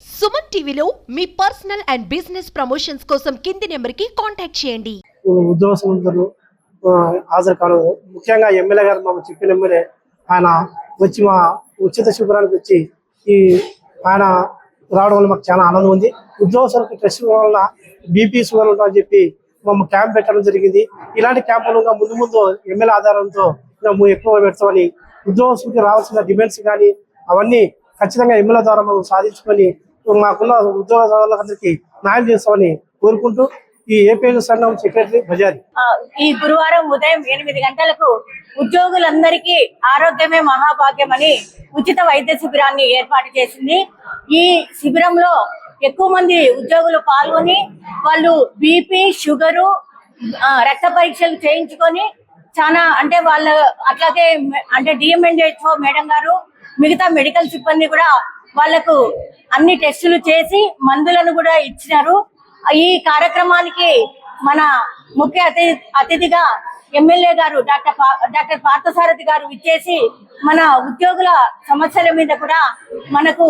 సుమన్ టీవీలో మీ personal and business promotions కోసం కింది నెంబర్కి కాంటాక్ట్ చేయండి. ఉద్యోగస్తులందరూ హాజరు కాలేదు. ముఖ్యంగా ఎమ్మెల్యే గారు మాకు చెప్పిన ఎమ్మెల్యే ఆయన వచ్చి మా ఉచిత శిబిరానికి వచ్చి ఆయన రావడం వల్ల మాకు చాలా ఆనందం ఉంది. ఉద్యోగస్తులకు టెస్ట్ వల్ల బీపీ షుగర్ ఉంటుందని చెప్పి మేము క్యాంప్ పెట్టడం జరిగింది. ఇలాంటి క్యాంపులు ముందు ముందు ఎమ్మెల్యే ఆధారంతో ఎక్కువ పెడతామని, ఉద్యోగస్తులకి రావాల్సిన డిమాండ్స్ కానీ అవన్నీ ఖచ్చితంగా ఎమ్మెల్యే ద్వారా మనం సాధించుకొని మాకున్న ఉద్యోగస్తులందరికీ న్యాయం చేస్తామని కోరుకుంటూ ఈ ఏపీ సంఘం సెక్రటరీ బజారి ఈ గురువారం ఉదయం 8 గంటలకు ఉద్యోగులందరికీ ఆరోగ్యమే మహాభాగ్యం అని ఉచిత వైద్య శిబిరాన్ని ఏర్పాటు చేసింది. ఈ శిబిరంలో ఎక్కువ మంది ఉద్యోగులు పాల్గొని వాళ్ళు బీపీ, షుగరు, రక్త పరీక్షలు చేయించుకొని చాలా అంటే వాళ్ళ అట్లాగే అంటే డిఎంఎన్హెచ్ఓ మేడం గారు మిగతా మెడికల్ సిబ్బంది కూడా వాళ్లకు అన్ని టెస్టులు చేసి మందులను కూడా ఇచ్చినారు. ఈ కార్యక్రమానికి మన ముఖ్య అతిథిగా ఎమ్మెల్యే గారు డాక్టర్ పార్థసారథి గారు విచ్చేసి మన ఉద్యోగుల సమస్యల మీద కూడా మనకు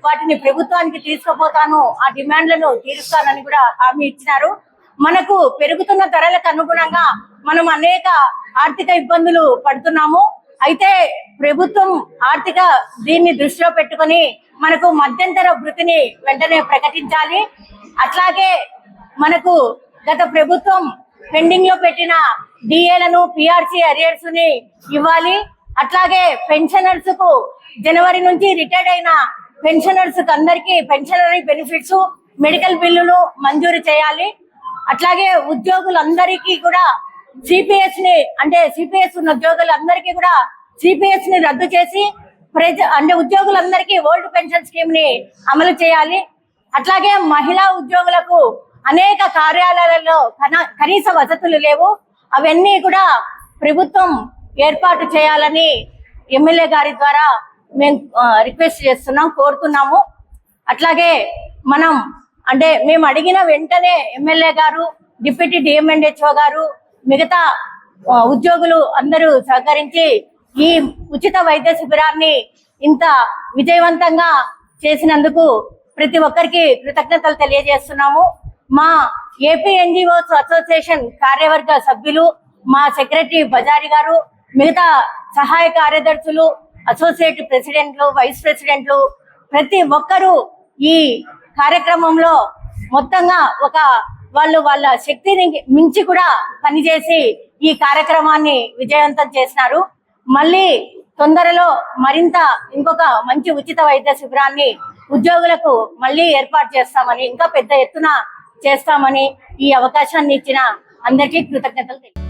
వాటిని ప్రభుత్వానికి తీసుకుపోతాను, ఆ డిమాండ్లను తీరుస్తానని కూడా హామీ ఇచ్చినారు. మనకు పెరుగుతున్న ధరలకు అనుగుణంగా మనం అనేక ఆర్థిక ఇబ్బందులు పడుతున్నాము. అయితే ప్రభుత్వం ఆర్థిక దీన్ని దృష్టిలో పెట్టుకొని మనకు మధ్యంతర వృత్తిని వెంటనే ప్రకటించాలి. అట్లాగే మనకు గత ప్రభుత్వం పెండింగ్ లో పెట్టిన డిఏలను, పిఆర్సీ అరియర్స్ ని ఇవ్వాలి. అట్లాగే పెన్షనర్స్ కు జనవరి నుంచి రిటైర్డ్ అయిన పెన్షనర్స్ కు అందరికీ పెన్షనరీ బెనిఫిట్స్, మెడికల్ బిల్లులు మంజూరు చేయాలి. అట్లాగే ఉద్యోగులందరికీ కూడా సిపిఎస్ ని అంటే సిపిఎస్ ఉన్న ఉద్యోగులందరికీ కూడా సిపిఎస్ ని రద్దు చేసి అంటే ఉద్యోగులందరికీ ఓల్డ్ పెన్షన్ స్కీమ్ ని అమలు చేయాలి. అట్లాగే మహిళా ఉద్యోగులకు అనేక కార్యాలయాలలో కనీస వసతులు లేవు, అవన్నీ కూడా ప్రభుత్వం ఏర్పాటు చేయాలని ఎమ్మెల్యే గారి ద్వారా మేము రిక్వెస్ట్ చేస్తున్నాం, కోరుతున్నాము. అట్లాగే మేము అడిగిన వెంటనే ఎమ్మెల్యే గారు, డిప్యూటీ డిఎంఎన్హెచ్ఓ గారు, మిగతా ఉద్యోగులు అందరూ సహకరించి ఈ ఉచిత వైద్య శిబిరాన్ని ఇంత విజయవంతంగా చేసినందుకు ప్రతి ఒక్కరికి కృతజ్ఞతలు తెలియజేస్తున్నాము. మా ఏపీ ఎన్జిఓస్ అసోసియేషన్ కార్యవర్గ సభ్యులు, మా సెక్రటరీ బజారి గారు, మిగతా సహాయ కార్యదర్శులు, అసోసియేట్ ప్రెసిడెంట్లు, వైస్ ప్రెసిడెంట్లు ప్రతి ఒక్కరూ ఈ కార్యక్రమంలో మొత్తంగా వాళ్ళ శక్తిని మించి కూడా పనిచేసి ఈ కార్యక్రమాన్ని విజయవంతం చేసినారు. మళ్ళీ తొందరలో మరింత ఇంకొక మంచి ఉచిత వైద్య శిబిరాన్ని ఉద్యోగులకు మళ్ళీ ఏర్పాటు చేస్తామని, ఇంకా పెద్ద ఎత్తున చేస్తామని ఈ అవకాశాన్ని ఇచ్చిన అందరికీ కృతజ్ఞతలు.